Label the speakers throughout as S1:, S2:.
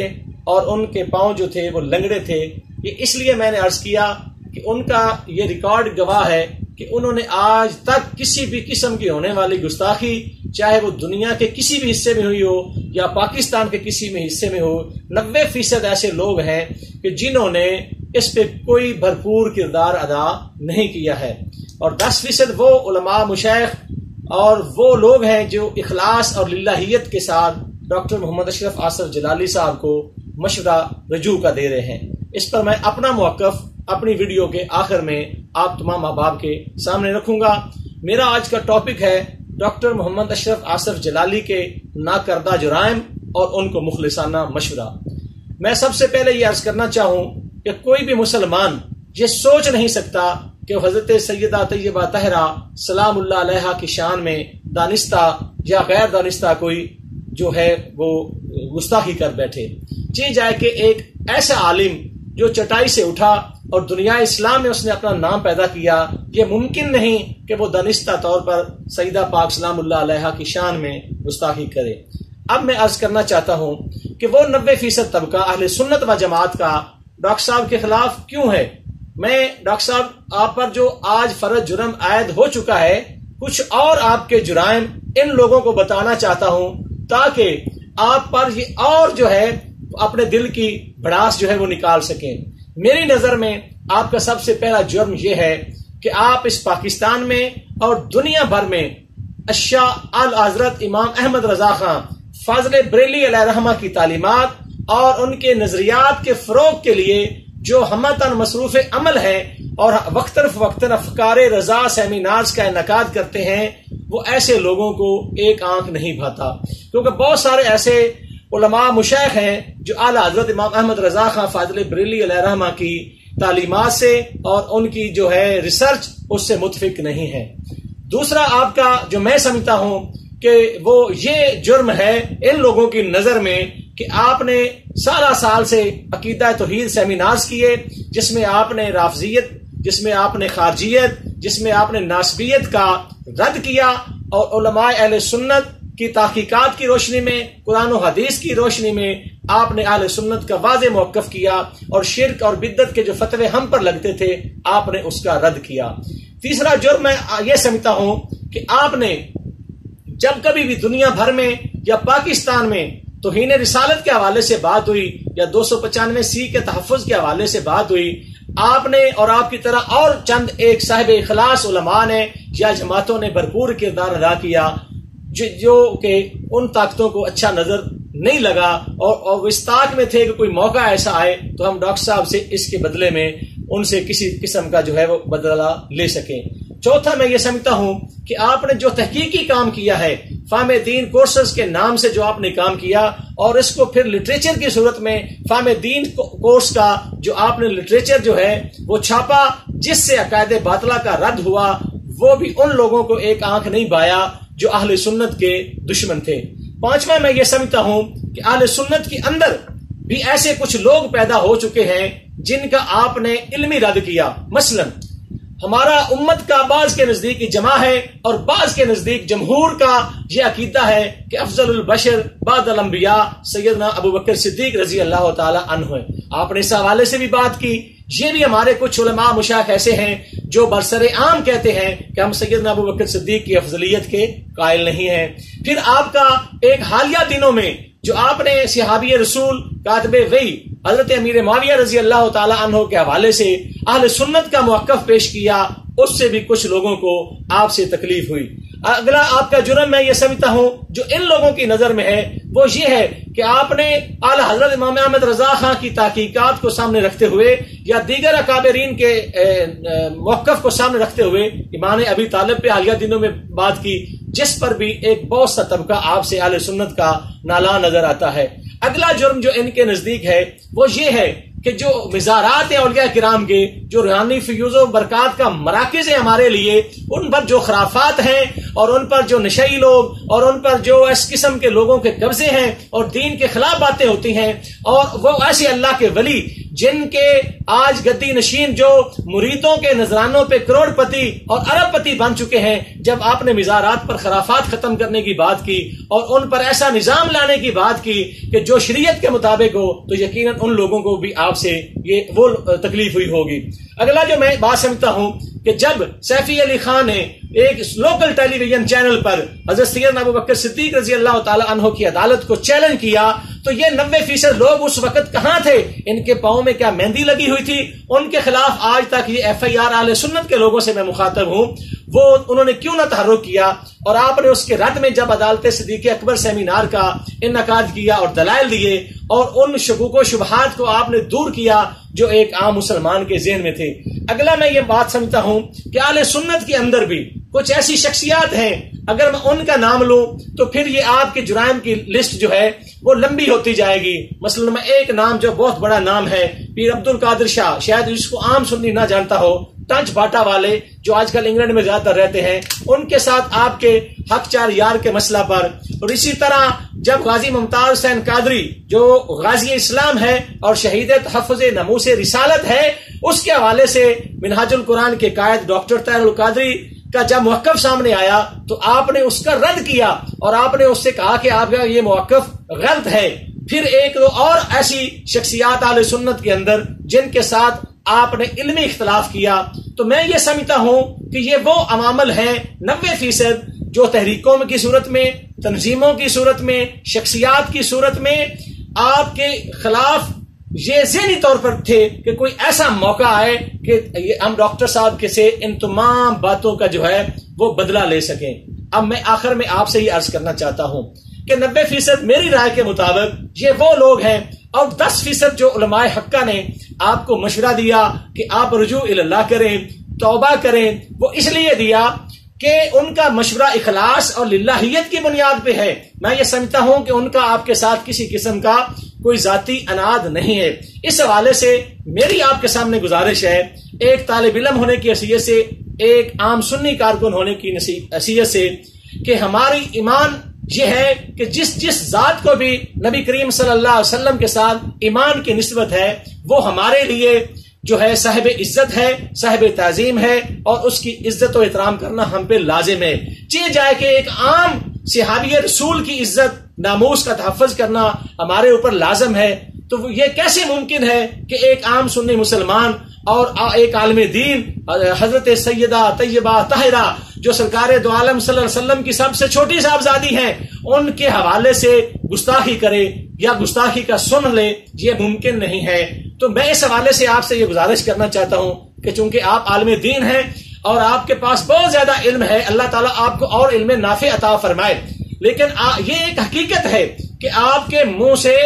S1: تھے اور ان کے پاؤں جو تھے وہ لنگڑے تھے. یہ اس لیے میں نے عرض کیا کہ ان کا یہ ریکارڈ گواہ ہے کہ انہوں نے آج تک کسی بھی قسم کی ہونے والی گستاخی، چاہے وہ دنیا کے کسی بھی حصے میں ہوئی ہو یا پاکستان کے کسی بھی حصے میں ہو، 90% ایسے لوگ ہیں کہ جنہوں نے اس پہ کوئی بھرپور کردار ادا نہیں کیا ہے، اور 10% وہ علماء مشائخ اور وہ لوگ ہیں جو اخلاص اور للہیت کے ساتھ ڈاکٹر محمد اشرف آصف جلالی صاحب کو مشورہ رجوع کا دے رہے ہیں. اس پر میں اپنا موقف اپنی ویڈیو کے آخر میں آپ تمام احباب کے سامنے رکھوں گا. میرا آج کا ٹاپک ہے ڈاکٹر محمد اشرف آصف جلالی کے ناکردہ جرائم اور ان کو مخلصانہ مشورہ. میں سب سے پہلے یہ عرض کرنا چاہوں کہ کوئی بھی مسلمان یہ سوچ نہیں سکتا کہ حضرت سیدہ طیبہ طاہرہ سلام اللہ علیہا کی شان میں دانستہ یا غیر دانستہ کوئی جو ہے وہ گستاخی کر بیٹھے. چی جائے کہ ایک ایسا عالم جو چٹائی سے اٹھا اور دنیا اسلام میں اس نے اپنا نام پیدا کیا، یہ ممکن نہیں کہ وہ دانستہ طور پر سیدہ پاک سلام اللہ علیہا کی شان میں گستاخی کرے. اب میں عرض کرنا چاہتا ہوں کہ وہ 90% طبقہ اہل سنت و جماعت کا ڈاکٹر صاحب کے خلاف کیوں ہے. میں ڈاکٹر صاحب آپ پر جو آج فرض جرم عائد ہو چکا ہے، کچھ اور آپ کے جرائم ان لوگوں کو بتانا چاہتا ہوں تاکہ آپ پر یہ اور جو ہے اپنے دل کی بھڑاس جو ہے وہ نکال سکیں. میری نظر میں آپ کا سب سے پہلا جرم یہ ہے کہ آپ اس پاکستان میں اور دنیا بھر میں اشیاء حضرت امام احمد رضا خان فاضل بریلی علیہ رحمہ کی تعلیمات اور ان کے نظریات کے فروغ کے لیے جو ہمتاً مصروف عمل ہے اور وقتاً فوقتاً افکار رضا سیمینارز کا انعقاد کرتے ہیں، وہ ایسے لوگوں کو ایک آنکھ نہیں بھاتا. کیونکہ بہت سارے ایسے علماء مشائخ ہیں جو اعلیٰ حضرت امام احمد رضا خان فاضل بریلی علیہ رحمہ کی تعلیمات سے اور ان کی جو ہے ریسرچ اس سے متفق نہیں ہے. دوسرا آپ کا جو میں سمجھتا ہوں کہ وہ یہ جرم ہے ان لوگوں کی نظر میں کہ آپ نے سال سے عقیدہ توحید سیمینارز کیے، جس میں آپ نے رافضیت، جس میں آپ نے خارجیت، جس میں آپ نے ناسبیت کا رد کیا، اور علماء اہل سنت کی تحقیقات کی روشنی میں، قرآن و حدیث کی روشنی میں آپ نے اہل سنت کا واضح موقف کیا، اور شرک اور بدعت کے جو فتوے ہم پر لگتے تھے آپ نے اس کا رد کیا. تیسرا جرم میں یہ سمجھتا ہوں کہ آپ نے جب کبھی بھی دنیا بھر میں یا پاکستان میں توہین رسالت کے حوالے سے بات ہوئی یا 295 کے تحفظ کے حوالے سے بات ہوئی، آپ نے اور آپ کی طرح اور چند ایک صاحب اخلاص علماء نے یا جماعتوں نے بھرپور کردار ادا کیا جو کہ ان طاقتوں کو اچھا نظر نہیں لگا، اور اس طاق میں تھے کہ کوئی موقع ایسا آئے تو ہم ڈاکٹر صاحب سے اس کے بدلے میں ان سے کسی قسم کا جو ہے وہ بدلہ لے سکیں. چوتھا میں یہ سمجھتا ہوں کہ آپ نے جو تحقیقی کام کیا ہے، فہم دین کورسز کے نام سے جو آپ نے کام کیا، اور اس کو پھر لٹریچر کی صورت میں فہم دین کورس کا جو آپ نے لٹریچر جو ہے وہ چھاپا، جس سے عقائد باطلہ کا رد ہوا، وہ بھی ان لوگوں کو ایک آنکھ نہیں بایا جو اہل سنت کے دشمن تھے. پانچواں میں یہ سمجھتا ہوں کہ اہل سنت کے اندر بھی ایسے کچھ لوگ پیدا ہو چکے ہیں جن کا آپ نے علمی رد کیا. مثلا ہمارا امت کا بعض کے نزدیک اجماع ہے اور بعض کے نزدیک جمہور کا یہ عقیدہ ہے کہ افضل البشر بعد الانبیاء سیدنا ابو بکر صدیق رضی اللہ تعالی عنہ ہے. آپ نے اس حوالے سے بھی بات کی. یہ بھی ہمارے کچھ علماء مشائخ ایسے ہیں جو برسر عام کہتے ہیں کہ ہم سیدنا ابو بکر صدیق کی افضلیت کے قائل نہیں ہیں. پھر آپ کا ایک حالیہ دنوں میں جو آپ نے صحابی رسول کاتب وحی حضرت امیر معاویہ رضی اللہ تعالی عنہ کے حوالے سے اہل سنت کا موقف پیش کیا، اس سے بھی کچھ لوگوں کو آپ سے تکلیف ہوئی. اگلا آپ کا جرم میں یہ سمجھتا ہوں جو ان لوگوں کی نظر میں ہے وہ یہ ہے کہ آپ نے اعلی حضرت امام احمد رضا خان کی تحقیقات کو سامنے رکھتے ہوئے یا دیگر اکابرین کے موقف کو سامنے رکھتے ہوئے امام ابی طالب پہ حالیہ دنوں میں بات کی، جس پر بھی ایک بہت سا طبقہ آپ سے اہل سنت کا نالاں نظر آتا ہے. اگلا جرم جو ان کے نزدیک ہے وہ یہ ہے کہ جو مزارات ہیں اولیاء کرام کے، جو روحانی فیوز و برکات کا مراکز ہیں ہمارے لیے، ان پر جو خرافات ہیں اور ان پر جو نشئی لوگ اور ان پر جو اس قسم کے لوگوں کے قبضے ہیں اور دین کے خلاف باتیں ہوتی ہیں، اور وہ ایسے اللہ کے ولی جن کے آج گدی نشین جو مریدوں کے نذرانوں پہ کروڑ پتی اور ارب پتی بن چکے ہیں، جب آپ نے مزارات پر خرافات ختم کرنے کی بات کی اور ان پر ایسا نظام لانے کی بات کی کہ جو شریعت کے مطابق ہو، تو یقیناً ان لوگوں کو بھی آپ سے یہ وہ تکلیف ہوئی ہوگی۔ اگلا جو میں بات سمجھتا ہوں کہ جب سیفی علی خان نے ایک لوکل ٹیلی ویژن چینل پر حضرت سیدنا ابوبکر صدیق رضی اللہ تعالی عنہ کی عدالت کو چیلنج کیا، تو یہ 90% لوگ اس وقت کہاں تھے؟ ان کے پاؤں میں کیا مہندی لگی ہوئی تھی؟ ان کے خلاف آج تک یہ FIR اہل سنت کے لوگوں سے میں مخاطب ہوں، وہ انہوں نے کیوں نہ تحرک کیا؟ اور آپ نے اس کے رد میں جب عدالت صدیق اکبر سیمینار کا انعقاد کیا اور دلائل دیے اور ان شکوک و شبہات کو آپ نے دور کیا جو ایک عام مسلمان کے ذہن میں تھے۔ اگلا میں یہ بات سمجھتا ہوں کہ اہل سنت کے اندر بھی کچھ ایسی شخصیات ہیں، اگر میں ان کا نام لوں تو پھر یہ آپ کے جرائم کی لسٹ جو ہے وہ لمبی ہوتی جائے گی۔ مثلا میں ایک نام جو بہت بڑا نام ہے، پیر عبد القادر شاہ، شاید اس کو عام سنی نہ جانتا ہو، ٹنچ باٹا والے جو آج کل انگلینڈ میں زیادہ تر رہتے ہیں، ان کے ساتھ آپ کے حق چار یار کے مسئلہ پر، اور اسی طرح جب غازی ممتاز حسین قادری جو غازی اسلام ہے اور شہید تحفظ ناموس رسالت ہے، اس کے حوالے سے منہاج القرآن کے قائد ڈاکٹر طاہر القادری کا جب موقف سامنے آیا تو آپ نے اس کا رد کیا اور آپ نے اس سے کہا کہ آپ کا یہ موقف غلط ہے۔ پھر ایک دو اور ایسی شخصیات اہل سنت کے اندر جن کے ساتھ آپ نے علمی اختلاف کیا، تو میں یہ سمجھتا ہوں کہ یہ وہ عوامل ہیں 90% جو تحریکوں کی صورت میں، تنظیموں کی صورت میں، شخصیات کی صورت میں آپ کے خلاف یہ ذہنی طور پر تھے کہ کوئی ایسا موقع آئے کہ ہم ڈاکٹر صاحب کے سے ان تمام باتوں کا جو ہے وہ بدلہ لے سکیں۔ اب میں آخر میں آپ سے یہ عرض کرنا چاہتا ہوں کہ 90% میری رائے کے مطابق یہ وہ لوگ ہیں، اور 10% جو علماء حقہ نے آپ کو مشورہ دیا کہ آپ رجوع اللہ کریں، توبہ کریں، وہ اس لیے دیا کہ ان کا مشورہ اخلاص اور للہیت کی بنیاد پہ ہے۔ میں یہ سمجھتا ہوں کہ ان کا آپ کے ساتھ کسی قسم کا کوئی ذاتی اناد نہیں ہے۔ اس حوالے سے میری آپ کے سامنے گزارش ہے، ایک طالب علم ہونے کی حیثیت سے، ایک عام سنی کارکن ہونے کی حیثیت سے، کہ ہماری ایمان یہ ہے کہ جس ذات کو بھی نبی کریم صلی اللہ علیہ وسلم کے ساتھ ایمان کی نسبت ہے، وہ ہمارے لیے جو ہے صاحب عزت ہے، صاحب تعظیم ہے، اور اس کی عزت و احترام کرنا ہم پہ لازم ہے۔ چاہے جائے کہ ایک عام صحابی رسول کی عزت ناموس کا تحفظ کرنا ہمارے اوپر لازم ہے، تو یہ کیسے ممکن ہے کہ ایک عام سنی مسلمان اور ایک عالم دین حضرت سیدہ طیبہ طاہرہ جو سرکار دو عالم صلی اللہ علیہ وسلم کی سب سے چھوٹی صاحبزادی ہیں، ان کے حوالے سے گستاخی کرے یا گستاخی کا سن لے؟ یہ ممکن نہیں ہے۔ تو میں اس حوالے سے آپ سے یہ گزارش کرنا چاہتا ہوں کہ چونکہ آپ عالم دین ہیں اور آپ کے پاس بہت زیادہ علم ہے، اللہ تعالیٰ آپ کو اور علم نافع عطا فرمائے، لیکن یہ ایک حقیقت ہے کہ آپ کے منہ سے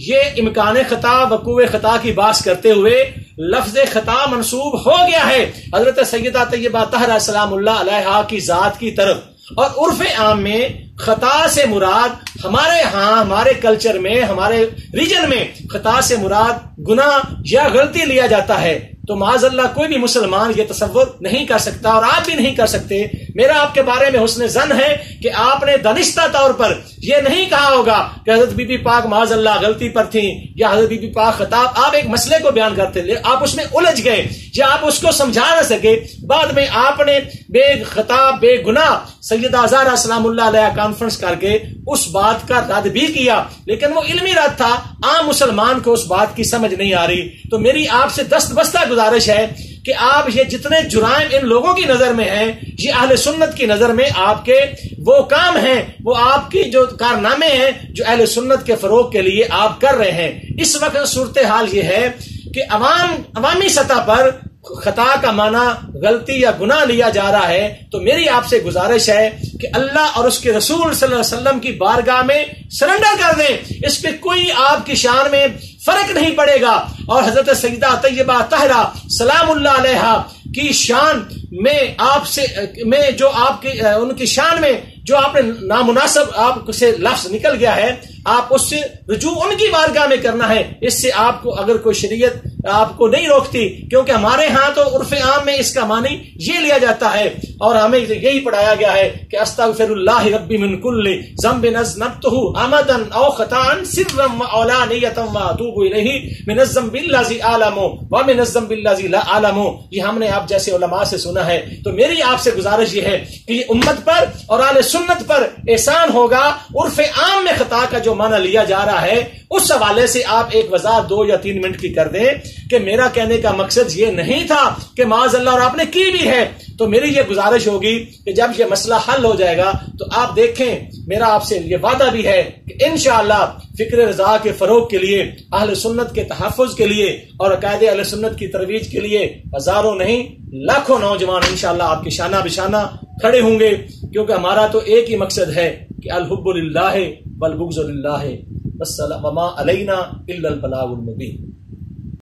S1: یہ امکان خطا، وقوع خطا کی بات کرتے ہوئے لفظ خطا منسوب ہو گیا ہے حضرت سیدہ طیبہ طاہرہ سلام اللہ علیہا کی ذات کی طرف، اور عرف عام میں خطا سے مراد ہمارے ہاں، ہمارے کلچر میں، ہمارے ریجن میں خطا سے مراد گناہ یا غلطی لیا جاتا ہے۔ تو معاذ اللہ کوئی بھی مسلمان یہ تصور نہیں کر سکتا، اور آپ بھی نہیں کر سکتے۔ میرا آپ کے بارے میں حسن ظن ہے کہ آپ نے دانستہ طور پر یہ نہیں کہا ہوگا کہ حضرت بی بی پاک معاذ اللہ غلطی پر تھیں یا حضرت بی بی پاک خطا۔ آپ ایک مسئلے کو بیان کرتے تھے، آپ اس میں الجھ گئے یا آپ اس کو سمجھا نہ سکے، بعد میں آپ نے بے خطا بے گناہ سیدہ زہرا سلام اللہ علیہ کانفرنس کر کے اس بات کا رد بھی کیا، لیکن وہ علمی رد تھا، عام مسلمان کو اس بات کی سمجھ نہیں آ رہی۔ تو میری آپ سے دست بستہ گزارش ہے کہ آپ یہ جتنے جرائم ان لوگوں کی نظر میں ہیں، یہ اہل سنت کی نظر میں آپ کے وہ کام ہیں، وہ آپ کی جو کارنامے ہیں جو اہل سنت کے فروغ کے لیے آپ کر رہے ہیں۔ اس وقت صورتحال یہ ہے کہ عوامی سطح پر خطا کا معنی غلطی یا گناہ لیا جا رہا ہے۔ تو میری آپ سے گزارش ہے کہ اللہ اور اس کے رسول صلی اللہ علیہ وسلم کی بارگاہ میں سرنڈر کر دیں، اس پہ کوئی آپ کی شان میں فرق نہیں پڑے گا، اور حضرت سیدہ طیبہ طاہرہ سلام اللہ علیہا کی شان میں آپ سے جو آپ کی ان کی شان میں جو آپ نے نامناسب آپ سے لفظ نکل گیا ہے، آپ اس سے رجوع ان کی بارگاہ میں کرنا ہے. اس سے آپ کو اگر کوئی شریعت آپ کو نہیں روکتی، کیونکہ ہمارے ہاں تو عرف عام میں اس کا معنی یہ لیا جاتا ہے اور ہمیں یہی پڑھایا گیا ہے کہ استغفر اللہ ربی من کل ذنب اذنبتہ عمدا او خطا سرا وعلانیۃ واتوب الیہ من الذنب الذی اعلم ومن الذنب الذی لا اعلم. یہ ہم نے آپ جیسے علماء سے سنا ہے. تو میری آپ سے گزارش یہ ہے کہ یہ امت پر اور اہل سنت پر احسان ہوگا. عرف عام میں خطا کا جو معنی لیا جا رہا ہے اس حوالے سے آپ ایک وضاحت 2 یا 3 منٹ کی کر دیں کہ میرا کہنے کا مقصد یہ نہیں تھا کہ معاذ اللہ، اور آپ نے کی بھی ہے. تو میری یہ گزارش ہوگی کہ جب یہ مسئلہ حل ہو جائے گا تو آپ دیکھیں، میرا آپ سے یہ وعدہ بھی ہے کہ انشاءاللہ فکر رضا کے فروغ کے لیے، اہل سنت کے تحفظ کے لیے اور عقائد اہل سنت کی ترویج کے لیے ہزاروں نہیں لاکھوں نوجوان انشاءاللہ آپ کے شانہ بشانہ کھڑے ہوں گے، کیونکہ ہمارا تو ایک ہی مقصد ہے کہ الحب للہ والبغض للہ والسلام وما علینا الا البلاغ المبین.